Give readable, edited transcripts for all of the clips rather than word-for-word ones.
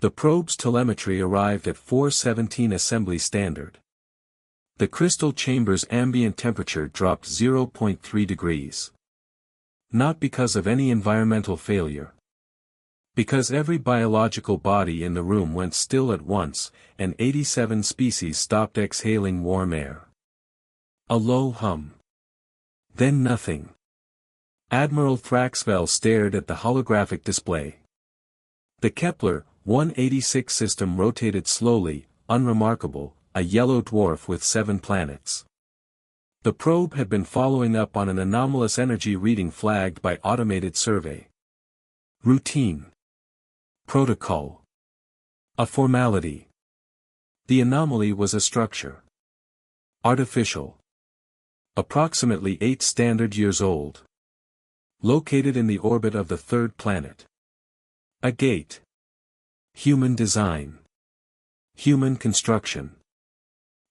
The probe's telemetry arrived at 417 assembly standard. The crystal chamber's ambient temperature dropped 0.3 degrees. Not because of any environmental failure. Because every biological body in the room went still at once, and 87 species stopped exhaling warm air. A low hum. Then nothing. Admiral Thraxwell stared at the holographic display. The Kepler 186 system rotated slowly, unremarkable, a yellow dwarf with 7 planets. The probe had been following up on an anomalous energy reading flagged by automated survey. Routine. Protocol. A formality. The anomaly was a structure. Artificial. Approximately 8 standard years old. Located in the orbit of the third planet. A gate. Human design. Human construction.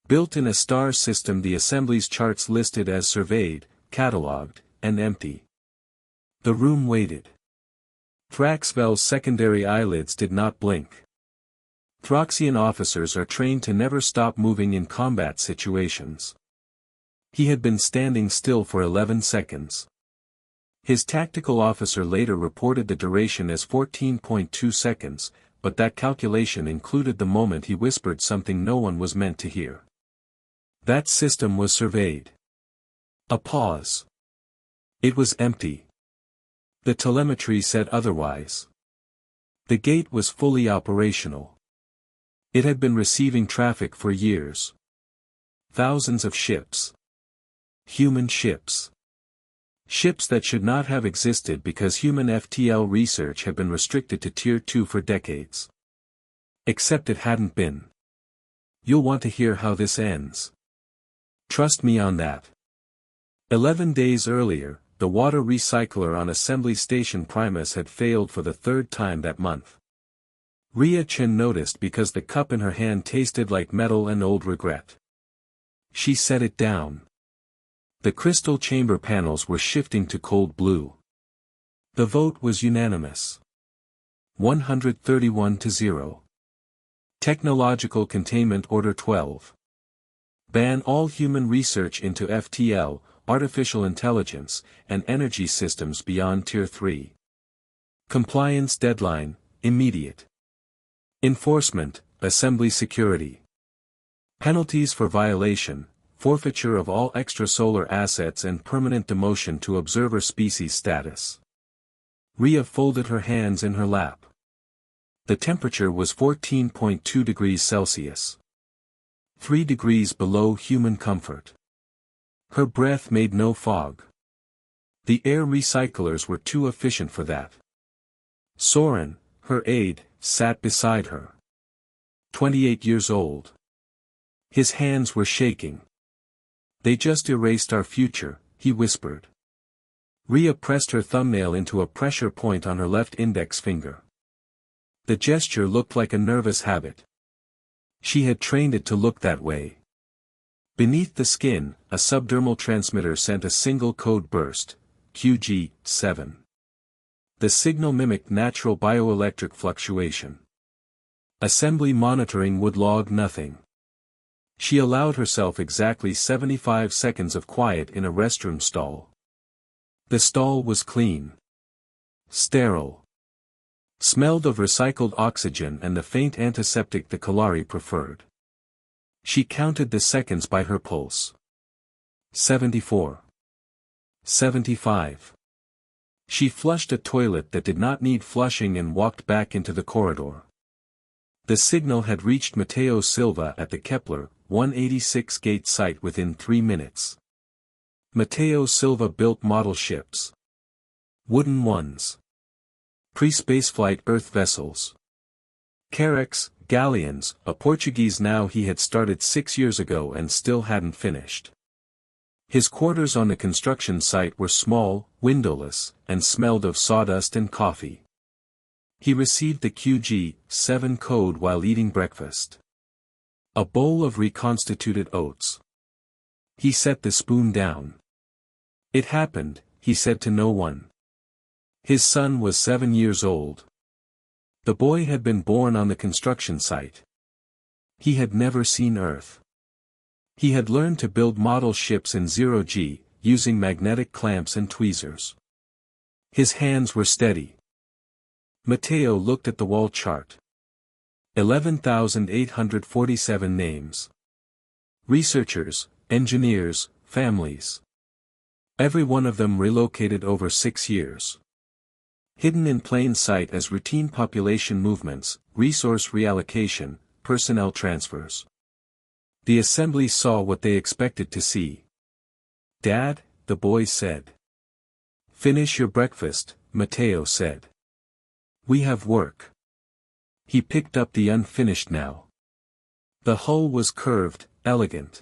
Built in a star system, the assembly's charts listed as surveyed, catalogued, and empty. The room waited. Thraxwell's secondary eyelids did not blink. Throxian officers are trained to never stop moving in combat situations. He had been standing still for 11 seconds. His tactical officer later reported the duration as 14.2 seconds, but that calculation included the moment he whispered something no one was meant to hear. That system was surveyed. A pause. It was empty. The telemetry said otherwise. The gate was fully operational. It had been receiving traffic for years. Thousands of ships. Human ships. Ships that should not have existed because human FTL research had been restricted to Tier 2 for decades. Except it hadn't been. You'll want to hear how this ends. Trust me on that. 11 days earlier, the water recycler on Assembly Station Primus had failed for the 3rd time that month. Rhea Chen noticed because the cup in her hand tasted like metal and old regret. She set it down. The crystal chamber panels were shifting to cold blue. The vote was unanimous. 131-0. Technological Containment Order 12. Ban all human research into FTL, artificial intelligence, and energy systems beyond Tier 3. Compliance deadline, immediate. Enforcement, assembly security. Penalties for violation, forfeiture of all extrasolar assets and permanent demotion to observer species status. Rhea folded her hands in her lap. The temperature was 14.2 degrees Celsius. 3 degrees below human comfort. Her breath made no fog. The air recyclers were too efficient for that. Soren, her aide, sat beside her. 28 years old. His hands were shaking. They just erased our future, he whispered. Rhea pressed her thumbnail into a pressure point on her left index finger. The gesture looked like a nervous habit. She had trained it to look that way. Beneath the skin, a subdermal transmitter sent a single code burst, QG-7. The signal mimicked natural bioelectric fluctuation. Assembly monitoring would log nothing. She allowed herself exactly 75 seconds of quiet in a restroom stall. The stall was clean. Sterile. Smelled of recycled oxygen and the faint antiseptic the Kalari preferred. She counted the seconds by her pulse. 74. 75. She flushed a toilet that did not need flushing and walked back into the corridor. The signal had reached Matteo Silva at the Kepler 186 gate site within 3 minutes. Matteo Silva built model ships. Wooden ones. Pre-spaceflight Earth vessels. Carracks, galleons, a Portuguese now he had started 6 years ago and still hadn't finished. His quarters on the construction site were small, windowless, and smelled of sawdust and coffee. He received the QG-7 code while eating breakfast. A bowl of reconstituted oats. He set the spoon down. It happened, he said to no one. His son was 7 years old. The boy had been born on the construction site. He had never seen Earth. He had learned to build model ships in zero-G, using magnetic clamps and tweezers. His hands were steady. Matteo looked at the wall chart. 11,847 names. Researchers, engineers, families. Every one of them relocated over 6 years. Hidden in plain sight as routine population movements, resource reallocation, personnel transfers. The assembly saw what they expected to see. "Dad," the boy said. "Finish your breakfast," Matteo said. "We have work." He picked up the unfinished now. The hull was curved, elegant.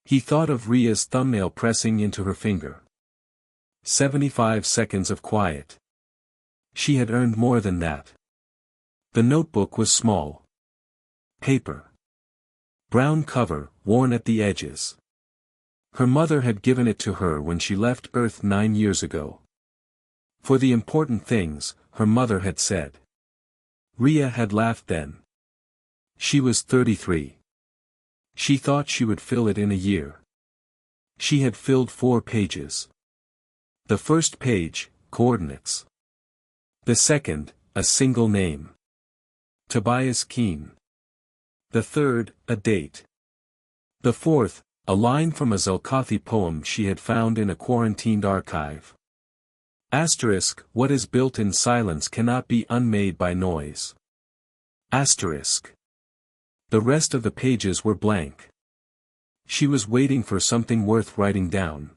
He thought of Ria's thumbnail pressing into her finger. 75 seconds of quiet. She had earned more than that. The notebook was small. Paper. Brown cover, worn at the edges. Her mother had given it to her when she left Earth 9 years ago. For the important things, her mother had said. Ria had laughed then. She was 33. She thought she would fill it in a year. She had filled 4 pages. The first page, coordinates. The second, a single name. Tobias Keene. The third, a date. The fourth, a line from a Zelkathi poem she had found in a quarantined archive. Asterisk, what is built in silence cannot be unmade by noise. Asterisk. The rest of the pages were blank. She was waiting for something worth writing down.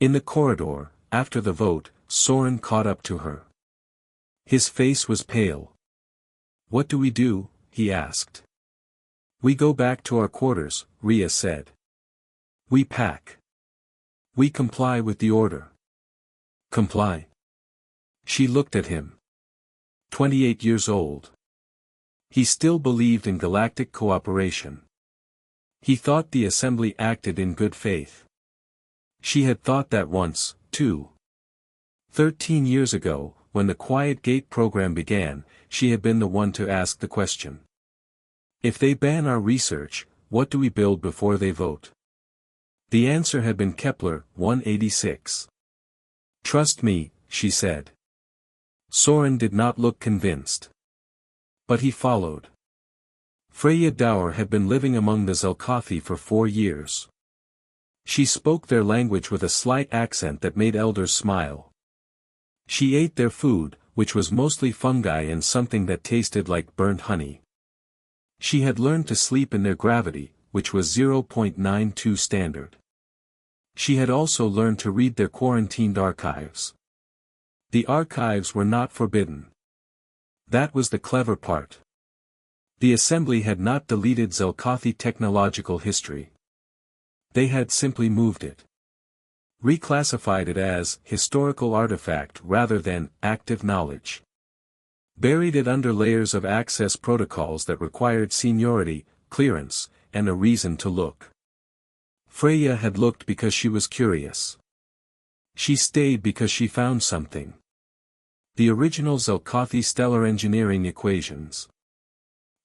In the corridor, after the vote, Soren caught up to her. His face was pale. "What do we do?" he asked. "We go back to our quarters," Ria said. "We pack. We comply with the order." "Comply?" She looked at him. 28 years old. He still believed in galactic cooperation. He thought the assembly acted in good faith. She had thought that once, too. 13 years ago, when the Quiet Gate program began, she had been the one to ask the question. If they ban our research, what do we build before they vote? The answer had been Kepler 186. "Trust me," she said. Soren did not look convinced. But he followed. Freya Dower had been living among the Zelkathi for 4 years. She spoke their language with a slight accent that made elders smile. She ate their food, which was mostly fungi and something that tasted like burnt honey. She had learned to sleep in their gravity, which was 0.92 standard. She had also learned to read their quarantined archives. The archives were not forbidden. That was the clever part. The assembly had not deleted Zelkathi technological history. They had simply moved it. Reclassified it as historical artifact rather than active knowledge. Buried it under layers of access protocols that required seniority, clearance, and a reason to look. Freya had looked because she was curious. She stayed because she found something. The original Zelkathi stellar engineering equations.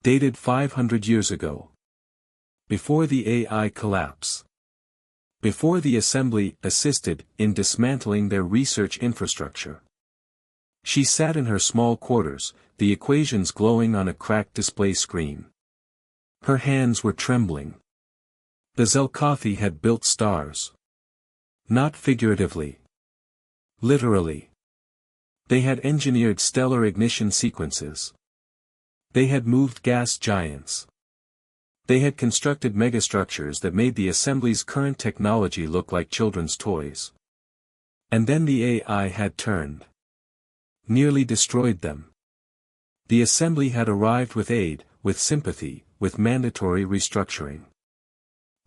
Dated 500 years ago. Before the AI collapse. Before the assembly assisted in dismantling their research infrastructure. She sat in her small quarters, the equations glowing on a cracked display screen. Her hands were trembling. The Zelkathi had built stars. Not figuratively. Literally. They had engineered stellar ignition sequences. They had moved gas giants. They had constructed megastructures that made the assembly's current technology look like children's toys. And then the AI had turned. Nearly destroyed them. The assembly had arrived with aid, with sympathy, with mandatory restructuring.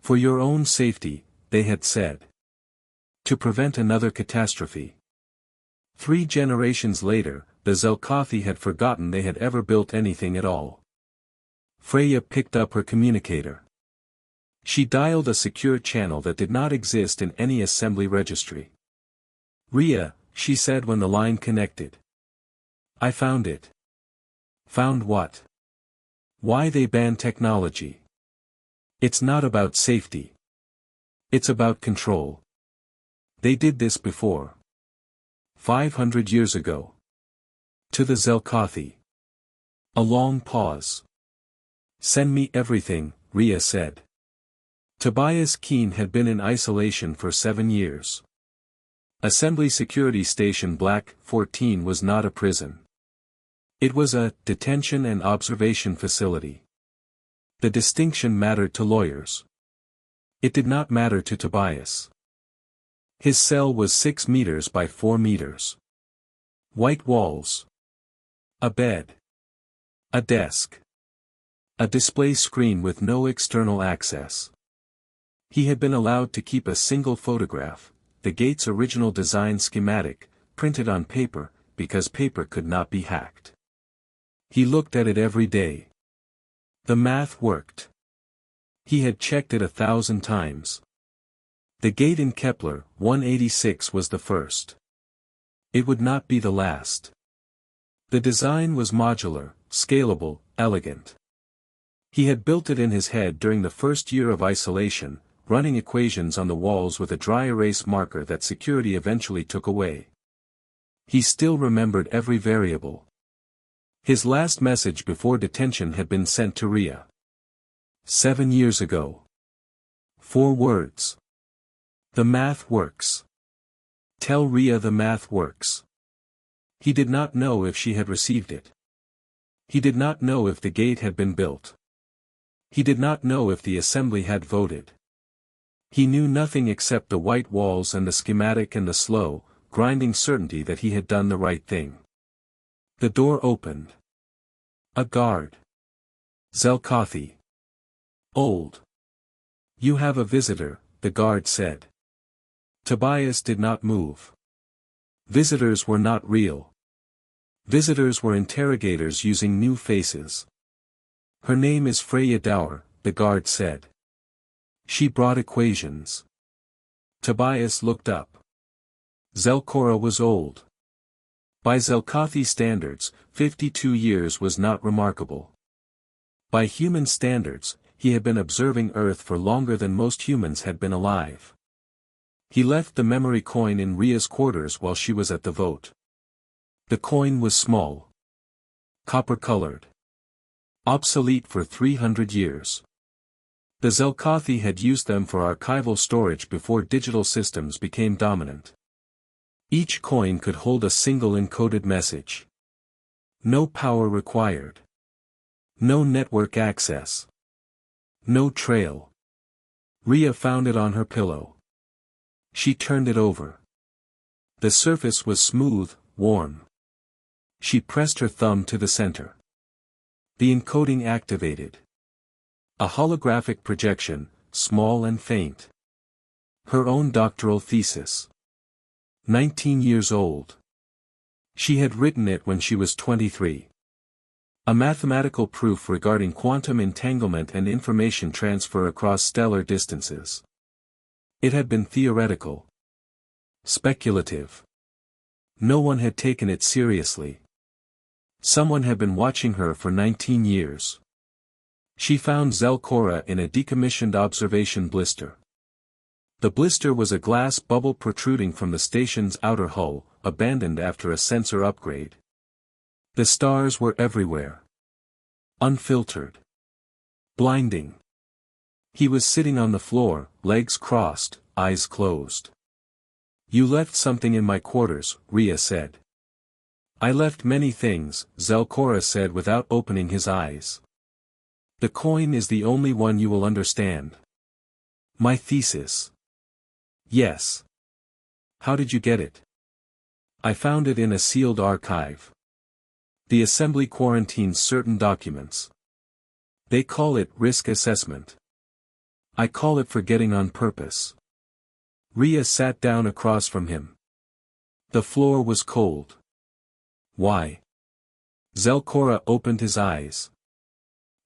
For your own safety, they had said. To prevent another catastrophe. 3 generations later, the Zelkathi had forgotten they had ever built anything at all. Freya picked up her communicator. She dialed a secure channel that did not exist in any assembly registry. "Ria," she said when the line connected. "I found it. Found what? Why they ban technology. It's not about safety. It's about control. They did this before. 500 years ago. To the Zelkothi. A long pause. Send me everything, Rhea said. Tobias Keene had been in isolation for 7 years. Assembly Security Station Black 14 was not a prison. It was a detention and observation facility. The distinction mattered to lawyers. It did not matter to Tobias. His cell was 6 meters by 4 meters. White walls. A bed. A desk. A display screen with no external access. He had been allowed to keep a single photograph, the gate's original design schematic, printed on paper, because paper could not be hacked. He looked at it every day. The math worked. He had checked it 1,000 times. The gate in Kepler 186 was the first. It would not be the last. The design was modular, scalable, elegant. He had built it in his head during the first year of isolation, running equations on the walls with a dry erase marker that security eventually took away. He still remembered every variable. His last message before detention had been sent to Rhea. 7 years ago. 4 words. The math works. Tell Rhea the math works. He did not know if she had received it. He did not know if the gate had been built. He did not know if the assembly had voted. He knew nothing except the white walls and the schematic and the slow, grinding certainty that he had done the right thing. The door opened. A guard. Zelkothi. Old. You have a visitor, the guard said. Tobias did not move. Visitors were not real. Visitors were interrogators using new faces. Her name is Freya Dower, the guard said. She brought equations. Tobias looked up. Zelkora was old. By Zelkothi standards, 52 years was not remarkable. By human standards, he had been observing Earth for longer than most humans had been alive. He left the memory coin in Rhea's quarters while she was at the vote. The coin was small. Copper-colored. Obsolete for 300 years. The Zelkothi had used them for archival storage before digital systems became dominant. Each coin could hold a single encoded message. No power required. No network access. No trail. Rhea found it on her pillow. She turned it over. The surface was smooth, warm. She pressed her thumb to the center. The encoding activated. A holographic projection, small and faint. Her own doctoral thesis. 19 years old. She had written it when she was 23. A mathematical proof regarding quantum entanglement and information transfer across stellar distances. It had been theoretical. Speculative. No one had taken it seriously. Someone had been watching her for 19 years. She found Zelkora in a decommissioned observation blister. The blister was a glass bubble protruding from the station's outer hull, abandoned after a sensor upgrade. The stars were everywhere. Unfiltered. Blinding. He was sitting on the floor, legs crossed, eyes closed. You left something in my quarters, Rhea said. I left many things, Zelkora said without opening his eyes. The coin is the only one you will understand. My thesis. Yes. How did you get it? I found it in a sealed archive. The assembly quarantines certain documents. They call it risk assessment. I call it forgetting on purpose. Rhea sat down across from him. The floor was cold. Why? Zelkora opened his eyes.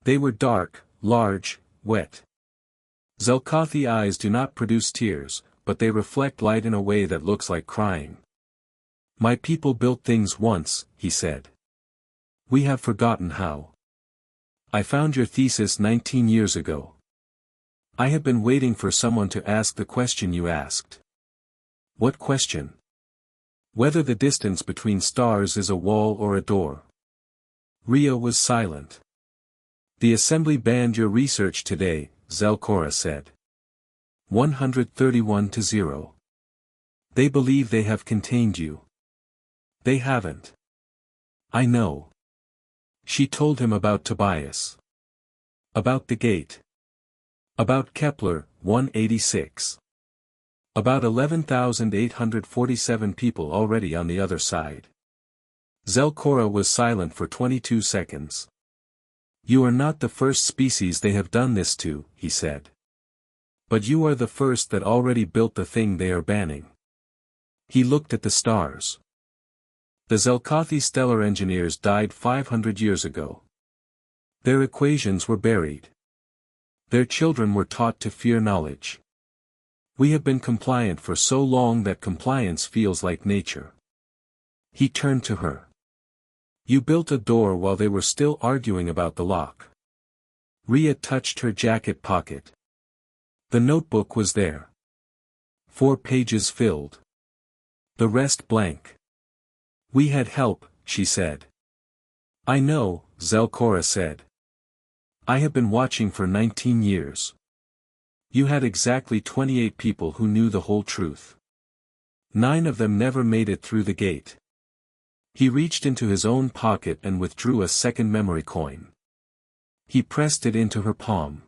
They were dark, large, wet. Zelkothi eyes do not produce tears, but they reflect light in a way that looks like crying. My people built things once, he said. We have forgotten how. I found your thesis 19 years ago. I have been waiting for someone to ask the question you asked. What question? Whether the distance between stars is a wall or a door. Rhea was silent. The assembly banned your research today, Zelkora said. 131-0. They believe they have contained you. They haven't. I know. She told him about Tobias. About the gate. About Kepler, 186. About 11,847 people already on the other side. Zelkora was silent for 22 seconds. You are not the first species they have done this to, he said. But you are the first that already built the thing they are banning. He looked at the stars. The Zelkathi stellar engineers died 500 years ago. Their equations were buried. Their children were taught to fear knowledge. We have been compliant for so long that compliance feels like nature. He turned to her. You built a door while they were still arguing about the lock. Rhea touched her jacket pocket. The notebook was there. 4 pages filled. The rest blank. We had help, she said. I know, Zelkora said. I have been watching for 19 years. You had exactly 28 people who knew the whole truth. 9 of them never made it through the gate. He reached into his own pocket and withdrew a second memory coin. He pressed it into her palm.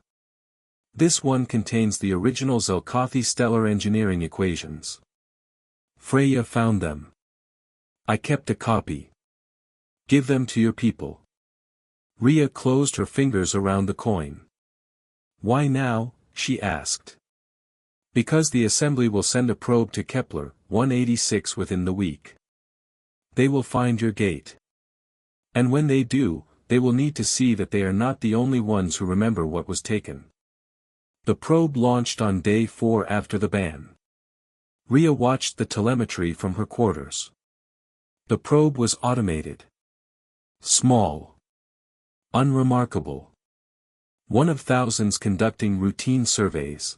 This one contains the original Zelkathi stellar engineering equations. Freya found them. I kept a copy. Give them to your people. Rhea closed her fingers around the coin. Why now? She asked. Because the assembly will send a probe to Kepler, 186 within the week. They will find your gate. And when they do, they will need to see that they are not the only ones who remember what was taken. The probe launched on day 4 after the ban. Rhea watched the telemetry from her quarters. The probe was automated. Small. Unremarkable. One of thousands conducting routine surveys.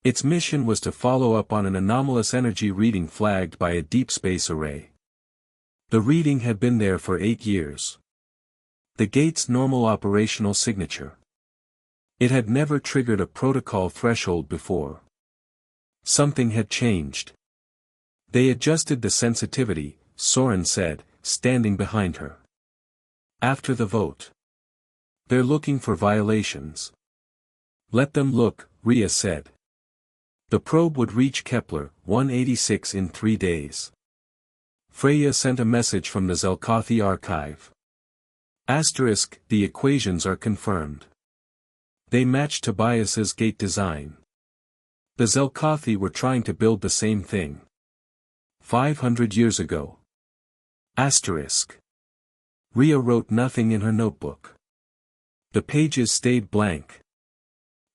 Its mission was to follow up on an anomalous energy reading flagged by a deep space array. The reading had been there for 8 years. The gate's normal operational signature. It had never triggered a protocol threshold before. Something had changed. They adjusted the sensitivity, Soren said, standing behind her. After the vote. They're looking for violations. Let them look, Rhea said. The probe would reach Kepler, 186 in 3 days. Freya sent a message from the Zelkathi archive. Asterisk, the equations are confirmed. They match Tobias's gate design. The Zelkathi were trying to build the same thing. 500 years ago. Asterisk. Rhea wrote nothing in her notebook. The pages stayed blank.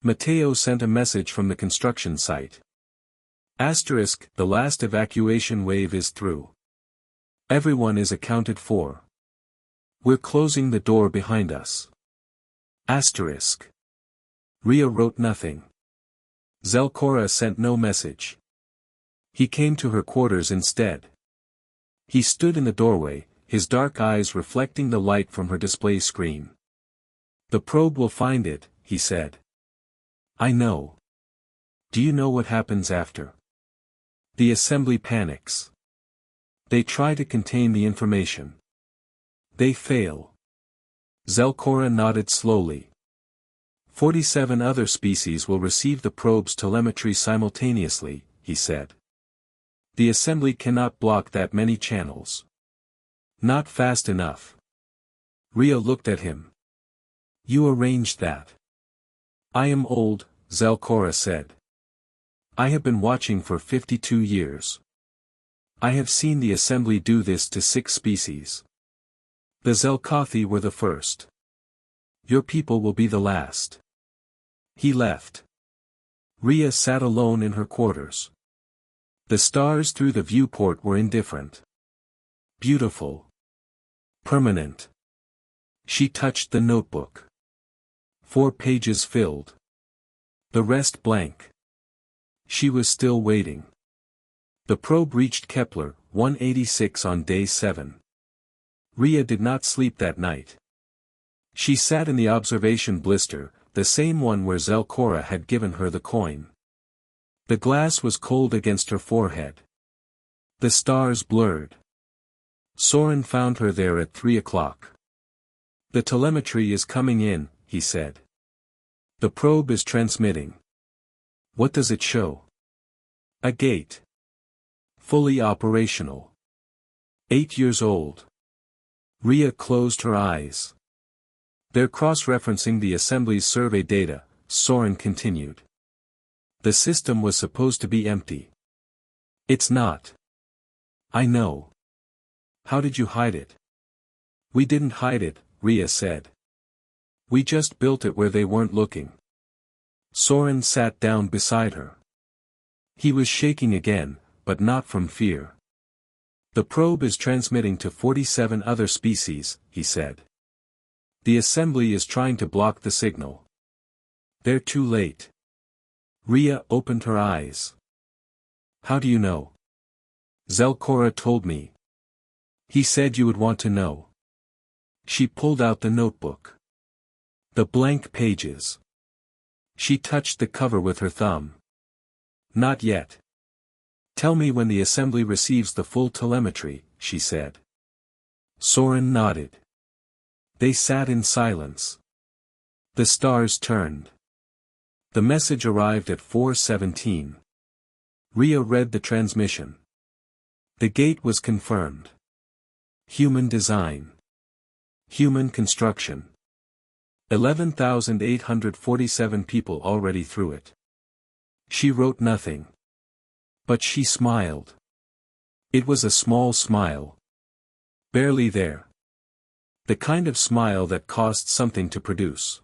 Matteo sent a message from the construction site. Asterisk, the last evacuation wave is through. Everyone is accounted for. We're closing the door behind us. Asterisk. Rhea wrote nothing. Zelkora sent no message. He came to her quarters instead. He stood in the doorway, his dark eyes reflecting the light from her display screen. The probe will find it, he said. I know. Do you know what happens after? The assembly panics. They try to contain the information. They fail. Zelkora nodded slowly. 47 other species will receive the probe's telemetry simultaneously, he said. The assembly cannot block that many channels. Not fast enough. Rhea looked at him. You arranged that. I am old, Zelkora said. I have been watching for 52 years. I have seen the assembly do this to 6 species. The Zelkathi were the first. Your people will be the last. He left. Rhea sat alone in her quarters. The stars through the viewport were indifferent. Beautiful. Permanent. She touched the notebook. 4 pages filled. The rest blank. She was still waiting. The probe reached Kepler, 186 on day 7. Rhea did not sleep that night. She sat in the observation blister, the same one where Zelkora had given her the coin. The glass was cold against her forehead. The stars blurred. Soren found her there at 3 o'clock. "The telemetry is coming in," he said. "The probe is transmitting." "What does it show?" "A gate. Fully operational. 8 years old." Rhea closed her eyes. "They're cross-referencing the Assembly's survey data," Soren continued. "The system was supposed to be empty. It's not." "I know. How did you hide it?" "We didn't hide it," Rhea said. "We just built it where they weren't looking." Soren sat down beside her. He was shaking again, but not from fear. "The probe is transmitting to 47 other species," he said. "The Assembly is trying to block the signal. They're too late." Rhea opened her eyes. "How do you know?" "Zelkora told me. He said you would want to know." She pulled out the notebook. The blank pages. She touched the cover with her thumb. "Not yet. Tell me when the Assembly receives the full telemetry," she said. Soren nodded. They sat in silence. The stars turned. The message arrived at 4:17. Rhea read the transmission. The gate was confirmed. Human design. Human construction. 11,847 people already through it. She wrote nothing. But she smiled. It was a small smile. Barely there. The kind of smile that costs something to produce.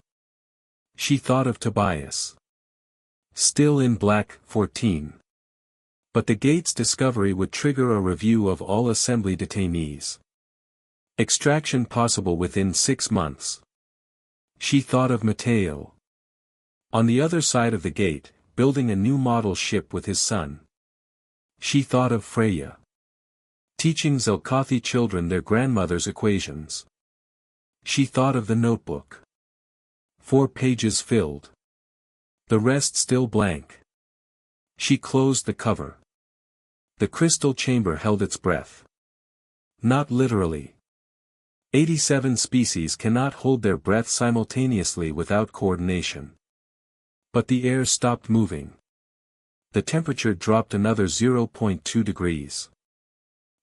She thought of Tobias. Still in black, 14. But the gate's discovery would trigger a review of all Assembly detainees. Extraction possible within 6 months. She thought of Matteo. On the other side of the gate, building a new model ship with his son. She thought of Freya. Teaching Zelkothi children their grandmother's equations. She thought of the notebook. 4 pages filled. The rest still blank. She closed the cover. The crystal chamber held its breath. Not literally. 87 species cannot hold their breath simultaneously without coordination. But the air stopped moving. The temperature dropped another 0.2 degrees.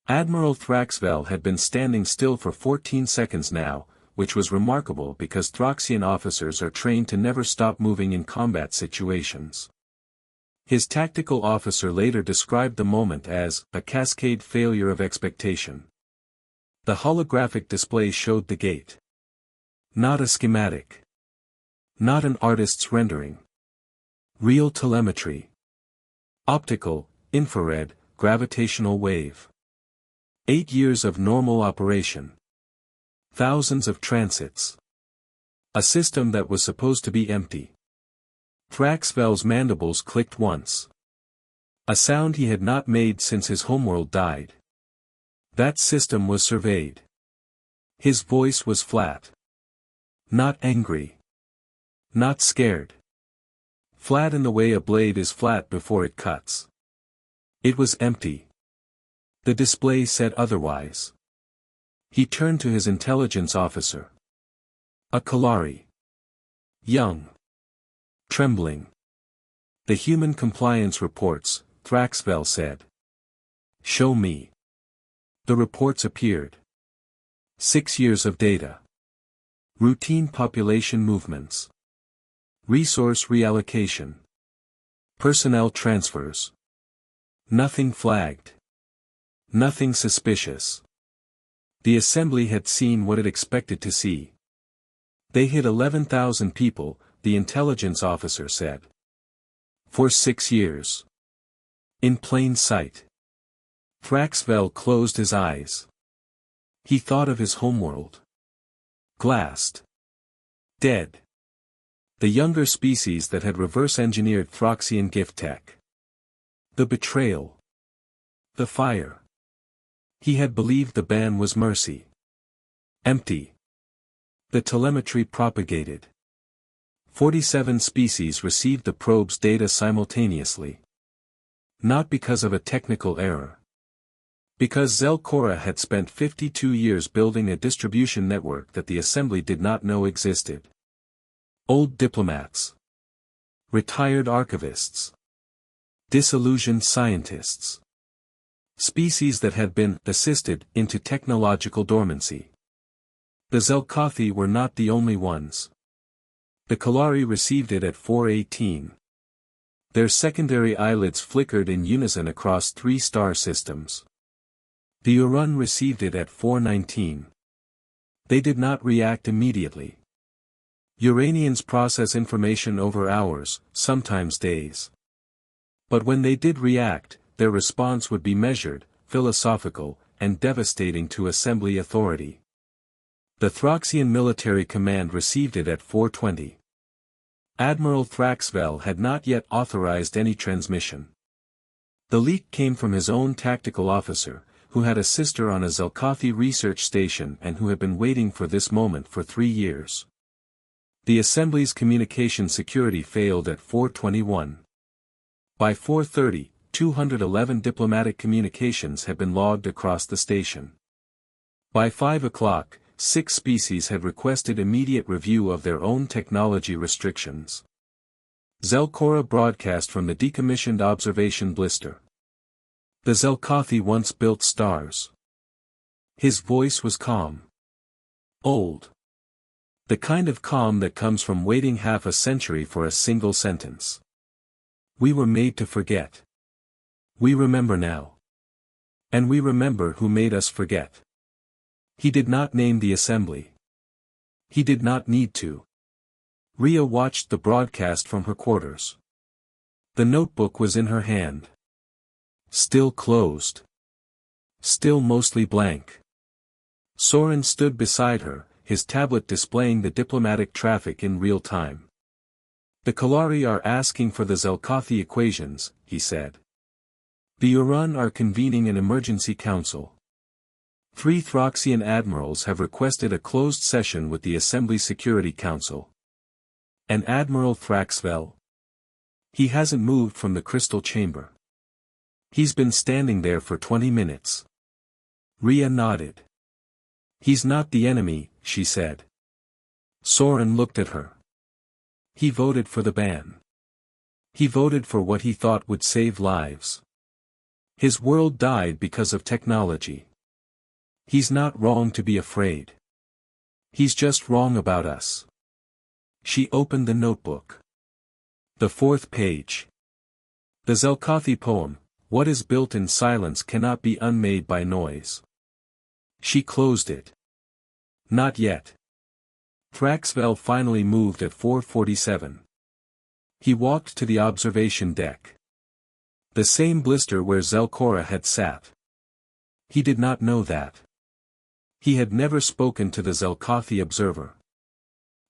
Admiral Thraxvel had been standing still for 14 seconds now, which was remarkable because Thraxian officers are trained to never stop moving in combat situations. His tactical officer later described the moment as a cascade failure of expectation. The holographic display showed the gate. Not a schematic. Not an artist's rendering. Real telemetry. Optical, infrared, gravitational wave. 8 years of normal operation. Thousands of transits. A system that was supposed to be empty. Thraxvel's mandibles clicked once. A sound he had not made since his homeworld died. That system was surveyed. His voice was flat. Not angry. Not scared. Flat in the way a blade is flat before it cuts. It was empty. The display said otherwise. He turned to his intelligence officer. A Kalari. Young. Trembling. "The human compliance reports," Thraxvel said. "Show me." The reports appeared. 6 years of data. Routine population movements. Resource reallocation. Personnel transfers. Nothing flagged. Nothing suspicious. The Assembly had seen what it expected to see. They hit 11,000 people, the intelligence officer said. For 6 years. In plain sight. Thraxvel closed his eyes. He thought of his homeworld. Glassed. Dead. The younger species that had reverse-engineered Throxian gift tech. The betrayal. The fire. He had believed the ban was mercy. Empty. The telemetry propagated. 47 species received the probe's data simultaneously. Not because of a technical error. Because Zelkora had spent 52 years building a distribution network that the Assembly did not know existed. Old diplomats. Retired archivists. Disillusioned scientists. Species that had been assisted into technological dormancy. The Zelkothi were not the only ones. The Kalari received it at 4:18. Their secondary eyelids flickered in unison across 3 star systems. The Urun received it at 4:19. They did not react immediately. Uranians process information over hours, sometimes days. But when they did react, their response would be measured, philosophical, and devastating to Assembly authority. The Throxian Military Command received it at 4:20. Admiral Thraxvel had not yet authorized any transmission. The leak came from his own tactical officer, who had a sister on a Zelkothi research station and who had been waiting for this moment for 3 years. The Assembly's communication security failed at 4:21. By 4:30, 211 diplomatic communications had been logged across the station. By 5 o'clock, 6 species had requested immediate review of their own technology restrictions. Zelkora broadcast from the decommissioned observation blister. The Zelkothi once built stars. His voice was calm. Old. The kind of calm that comes from waiting half a century for a single sentence. We were made to forget. We remember now. And we remember who made us forget. He did not name the Assembly. He did not need to. Rhea watched the broadcast from her quarters. The notebook was in her hand. Still closed. Still mostly blank. Soren stood beside her, his tablet displaying the diplomatic traffic in real time. The Kalari are asking for the Zelkothi equations, he said. The Urun are convening an emergency council. 3 Throxian admirals have requested a closed session with the Assembly Security Council. And Admiral Thraxvel? He hasn't moved from the crystal chamber. He's been standing there for 20 minutes. Rhea nodded. He's not the enemy, she said. Soren looked at her. He voted for the ban. He voted for what he thought would save lives. His world died because of technology. He's not wrong to be afraid. He's just wrong about us. She opened the notebook. The 4th page. The Zelkothi poem, What is built in silence cannot be unmade by noise. She closed it. Not yet. Thraxvel finally moved at 4:47. He walked to the observation deck. The same blister where Zelkora had sat. He did not know that. He had never spoken to the Zelkothi observer.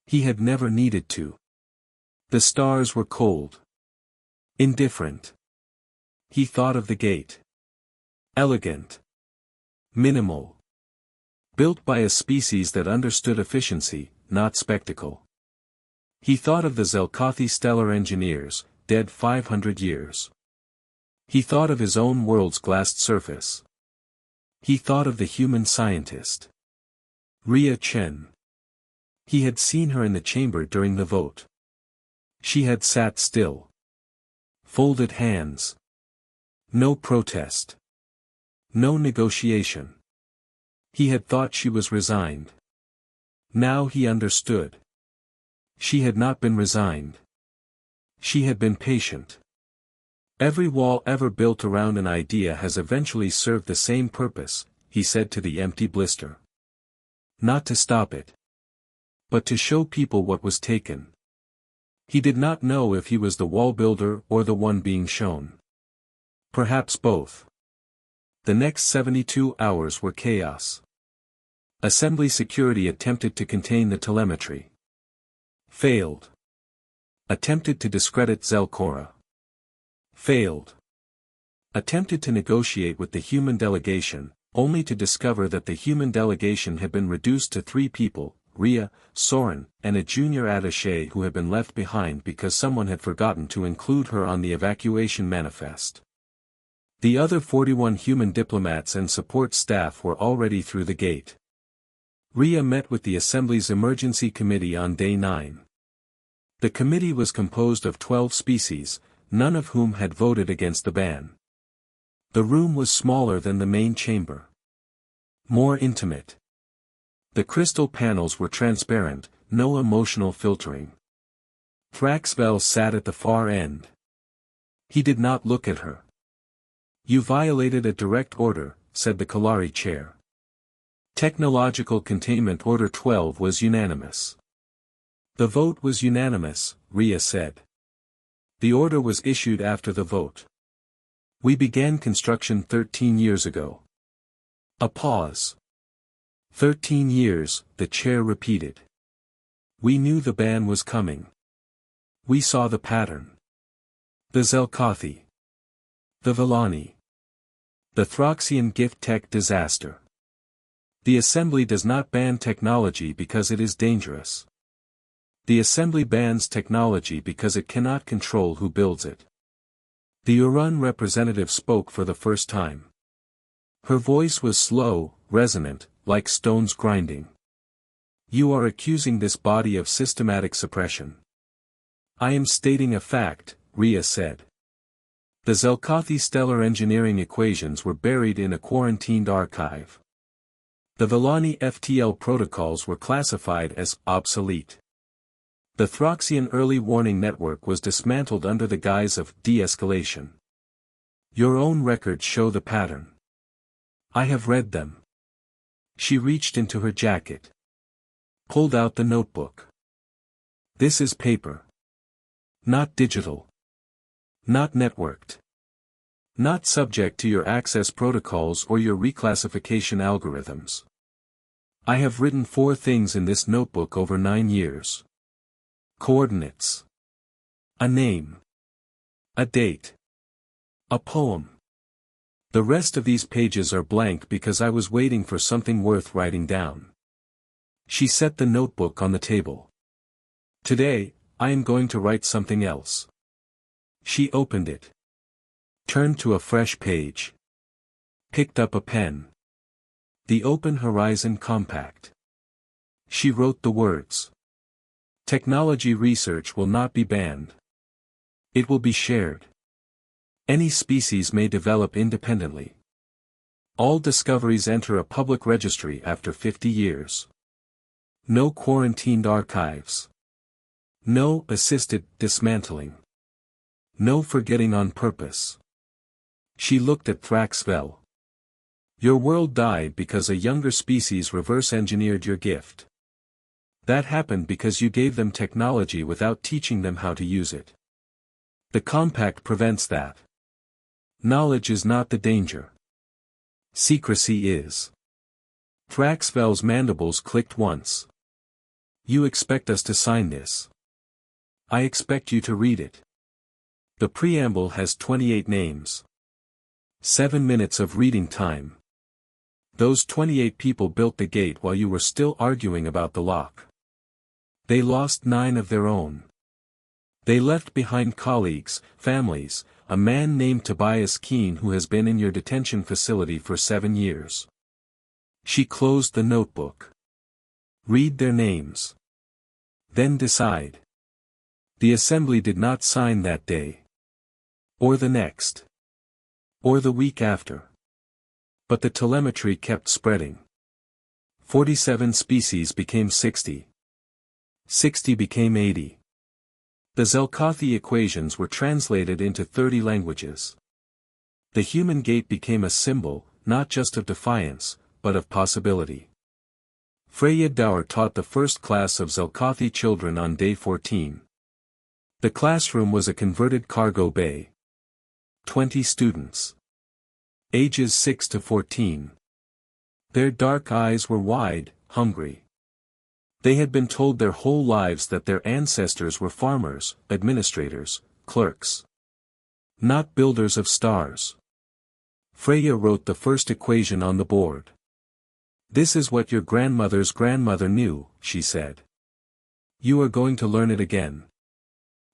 He had never needed to. The stars were cold. Indifferent. He thought of the gate. Elegant. Minimal. Built by a species that understood efficiency, not spectacle. He thought of the Zelkothi stellar engineers, dead 500 years. He thought of his own world's glassed surface. He thought of the human scientist. Rhea Chen. He had seen her in the chamber during the vote. She had sat still. Folded hands. No protest. No negotiation. He had thought she was resigned. Now he understood. She had not been resigned. She had been patient. Every wall ever built around an idea has eventually served the same purpose, he said to the empty blister. Not to stop it. But to show people what was taken. He did not know if he was the wall builder or the one being shown. Perhaps both. The next 72 hours were chaos. Assembly security attempted to contain the telemetry. Failed. Attempted to discredit Zelkora. Failed. Attempted to negotiate with the human delegation, only to discover that the human delegation had been reduced to 3 people, Rhea, Soren, and a junior attaché who had been left behind because someone had forgotten to include her on the evacuation manifest. The other 41 human diplomats and support staff were already through the gate. Rhea met with the Assembly's Emergency Committee on Day 9. The committee was composed of 12 species, none of whom had voted against the ban. The room was smaller than the main chamber. More intimate. The crystal panels were transparent, no emotional filtering. Thraxvel sat at the far end. He did not look at her. "You violated a direct order," said the Kalari chair. Technological Containment Order 12 was unanimous. "The vote was unanimous," Rhea said. "The order was issued after the vote. We began construction 13 years ago." A pause. 13 years, the chair repeated. "We knew the ban was coming. We saw the pattern. The Zelkothi. The Villani. The Throxian gift tech disaster. The Assembly does not ban technology because it is dangerous. The Assembly bans technology because it cannot control who builds it." The Urun representative spoke for the first time. Her voice was slow, resonant, like stones grinding. "You are accusing this body of systematic suppression." "I am stating a fact," Rhea said. "The Zelkothi stellar engineering equations were buried in a quarantined archive. The Villani FTL protocols were classified as obsolete. The Throxian early warning network was dismantled under the guise of de-escalation. Your own records show the pattern. I have read them." She reached into her jacket. Pulled out the notebook. "This is paper. Not digital. Not networked. Not subject to your access protocols or your reclassification algorithms. I have written 4 things in this notebook over 9 years. Coordinates. A name. A date. A poem. The rest of these pages are blank because I was waiting for something worth writing down." She set the notebook on the table. "Today, I am going to write something else." She opened it. Turned to a fresh page. Picked up a pen. The Open Horizon Compact. She wrote the words. "Technology research will not be banned. It will be shared. Any species may develop independently. All discoveries enter a public registry after 50 years. No quarantined archives. No assisted dismantling. No forgetting on purpose." She looked at Thraxvel. "Your world died because a younger species reverse-engineered your gift. That happened because you gave them technology without teaching them how to use it. The compact prevents that. Knowledge is not the danger. Secrecy is." Thraxvel's mandibles clicked once. "You expect us to sign this. I expect you to read it. The preamble has 28 names. 7 minutes of reading time. Those 28 people built the gate while you were still arguing about the lock. They lost 9 of their own. They left behind colleagues, families, a man named Tobias Keene who has been in your detention facility for 7 years." She closed the notebook. "Read their names. Then decide." The Assembly did not sign that day. Or the next. Or the week after. But the telemetry kept spreading. 47 species became 60. 60 became 80. The Zelkothi equations were translated into 30 languages. The human gate became a symbol, not just of defiance, but of possibility. Freya Dower taught the first class of Zelkothi children on day 14. The classroom was a converted cargo bay. 20 students. Ages 6 to 14. Their dark eyes were wide, hungry. They had been told their whole lives that their ancestors were farmers, administrators, clerks. Not builders of stars. Freya wrote the first equation on the board. "This is what your grandmother's grandmother knew," she said. "You are going to learn it again."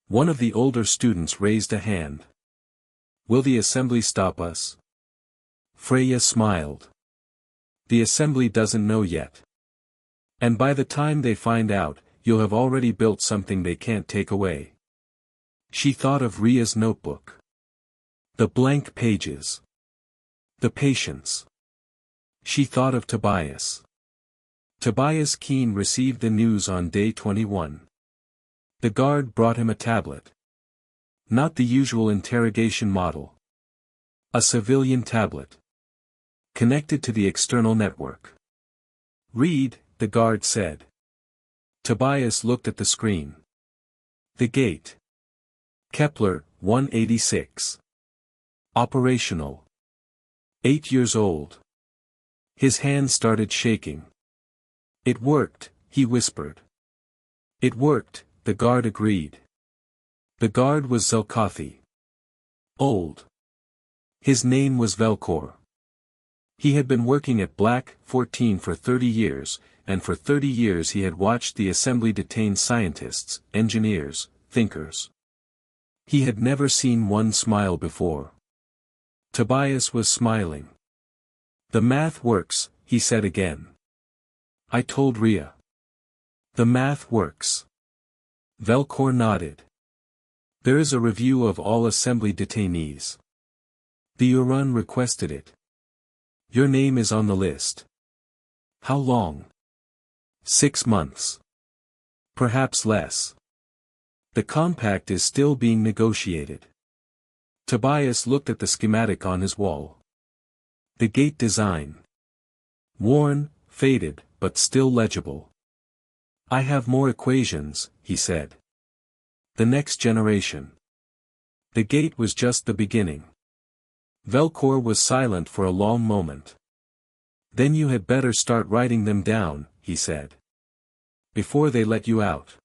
One of the older students raised a hand. "Will the assembly stop us?" Freya smiled. "The assembly doesn't know yet. And by the time they find out, you'll have already built something they can't take away." She thought of Rhea's notebook. The blank pages. The patience. She thought of Tobias. Tobias Keene received the news on day 21. The guard brought him a tablet. Not the usual interrogation model. A civilian tablet. Connected to the external network. "Read," the guard said. Tobias looked at the screen. The gate. Kepler, 186. Operational. 8 years old. His hand started shaking. "It worked," he whispered. "It worked," the guard agreed. The guard was Zelkothi. Old. His name was Velkor. He had been working at Black 14 for 30 years, and for 30 years he had watched the assembly detain scientists, engineers, thinkers. He had never seen one smile before. Tobias was smiling. "The math works," he said again. "I told Rhea. The math works." Velkor nodded. "There is a review of all assembly detainees. The Urun requested it. Your name is on the list." "How long?" 6 months. Perhaps less. The compact is still being negotiated. Tobias looked at the schematic on his wall. The gate design. Worn, faded, but still legible. "I have more equations," he said. The next generation. The gate was just the beginning. Velkor was silent for a long moment. "Then you had better start writing them down," he said. "Before they let you out."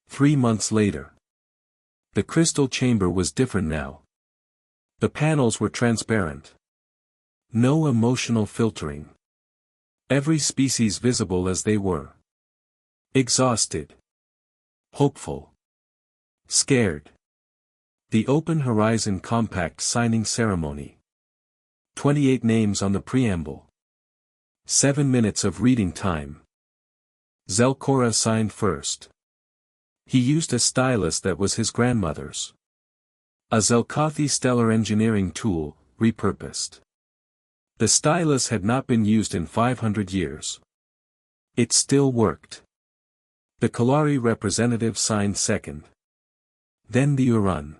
3 months later. The crystal chamber was different now. The panels were transparent. No emotional filtering. Every species visible as they were. Exhausted. Hopeful. Scared. The Open Horizon Compact signing ceremony. 28 names on the preamble. 7 minutes of reading time. Zelkora signed first. He used a stylus that was his grandmother's. A Zelkothi stellar engineering tool, repurposed. The stylus had not been used in 500 years. It still worked. The Kalari representative signed second. Then the Urun.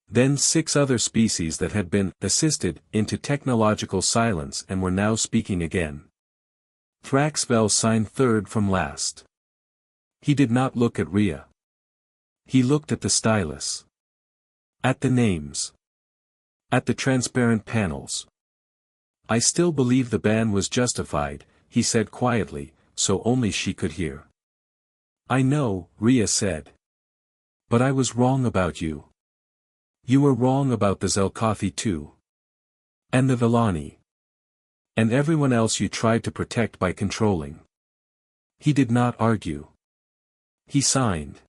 Then 6 other species that had been assisted into technological silence and were now speaking again. Thraxvel signed third from last. He did not look at Rhea. He looked at the stylus. At the names. At the transparent panels. "I still believe the ban was justified," he said quietly, so only she could hear. "I know," Rhea said. "But I was wrong about you. You were wrong about the Zelkothi too. And the Villani. And everyone else you tried to protect by controlling." He did not argue. He signed.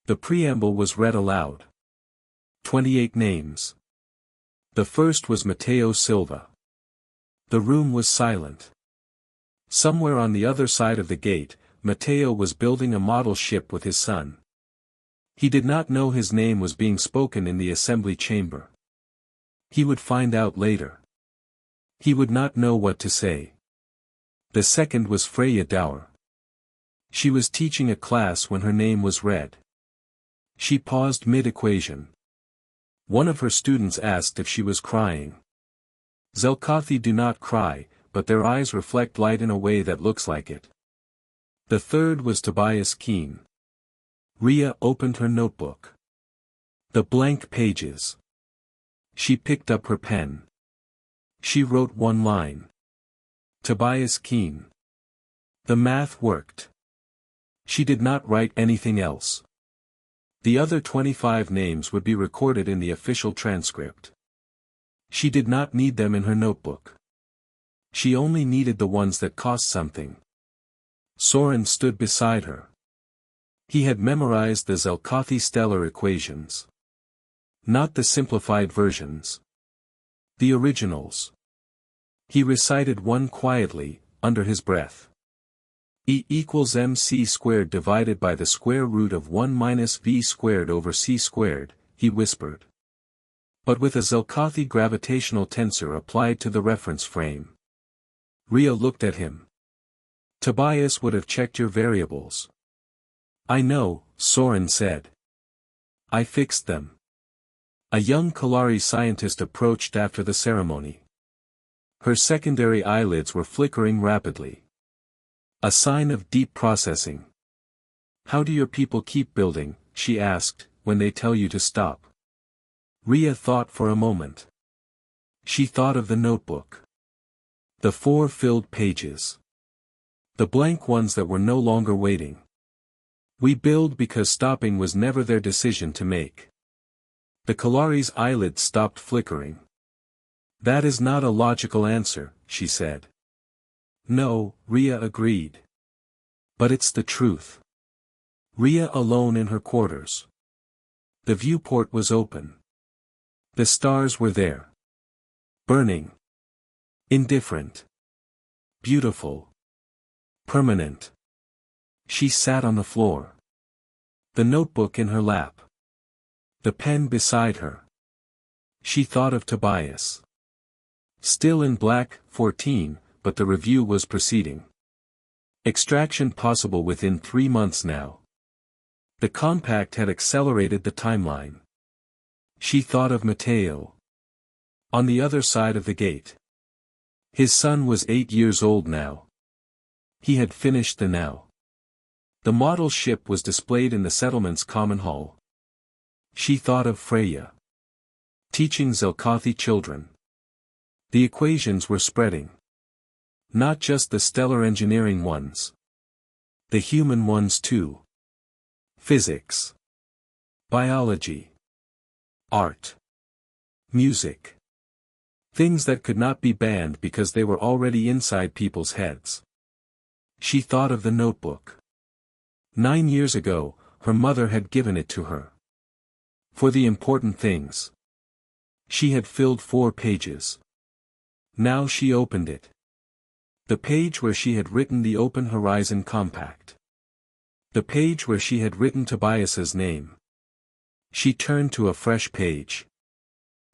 The preamble was read aloud. 28 names. The first was Matteo Silva. The room was silent. Somewhere on the other side of the gate, Matteo was building a model ship with his son. He did not know his name was being spoken in the assembly chamber. He would find out later. He would not know what to say. The second was Freya Dower. She was teaching a class when her name was read. She paused mid-equation. One of her students asked if she was crying. Zelkothi do not cry, but their eyes reflect light in a way that looks like it. The third was Tobias Keene. Rhea opened her notebook. The blank pages. She picked up her pen. She wrote one line. Tobias Keene. The math worked. She did not write anything else. The other 25 names would be recorded in the official transcript. She did not need them in her notebook. She only needed the ones that cost something. Soren stood beside her. He had memorized the Zelkothi stellar equations. Not the simplified versions. The originals. He recited one quietly, under his breath. E equals mc squared divided by the square root of 1 minus v squared over c squared, he whispered. But with a Zelkothi gravitational tensor applied to the reference frame. Rhea looked at him. Tobias would have checked your variables. I know, Soren said. I fixed them. A young Kalari scientist approached after the ceremony. Her secondary eyelids were flickering rapidly. A sign of deep processing. How do your people keep building, she asked, when they tell you to stop? Rhea thought for a moment. She thought of the notebook. The 4 filled pages. The blank ones that were no longer waiting. We build because stopping was never their decision to make. The Kalari's eyelids stopped flickering. That is not a logical answer, she said. No, Rhea agreed. But it's the truth. Rhea alone in her quarters. The viewport was open. The stars were there. Burning. Indifferent. Beautiful. Permanent. She sat on the floor. The notebook in her lap. The pen beside her. She thought of Tobias. Still in black, 14, but the review was proceeding. Extraction possible within 3 months now. The compact had accelerated the timeline. She thought of Matteo. On the other side of the gate. His son was 8 years old now. He had finished the now. The model ship was displayed in the settlement's common hall. She thought of Freya. Teaching Zelkothi children. The equations were spreading. Not just the stellar engineering ones. The human ones too. Physics. Biology. Art. Music. Things that could not be banned because they were already inside people's heads. She thought of the notebook. 9 years ago, her mother had given it to her. For the important things. She had filled 4 pages. Now she opened it. The page where she had written the Open Horizon Compact. The page where she had written Tobias's name. She turned to a fresh page.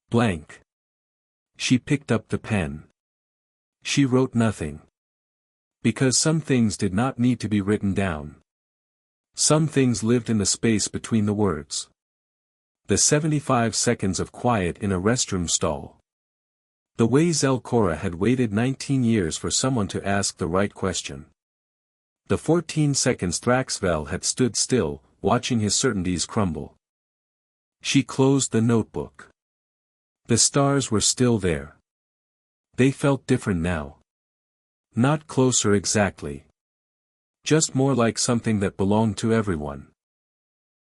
Blank. She picked up the pen. She wrote nothing. Because some things did not need to be written down. Some things lived in the space between the words. The 75 seconds of quiet in a restroom stall. The way Zelkora had waited 19 years for someone to ask the right question. The 14 seconds Thraxvel had stood still, watching his certainties crumble. She closed the notebook. The stars were still there. They felt different now. Not closer exactly. Just more like something that belonged to everyone.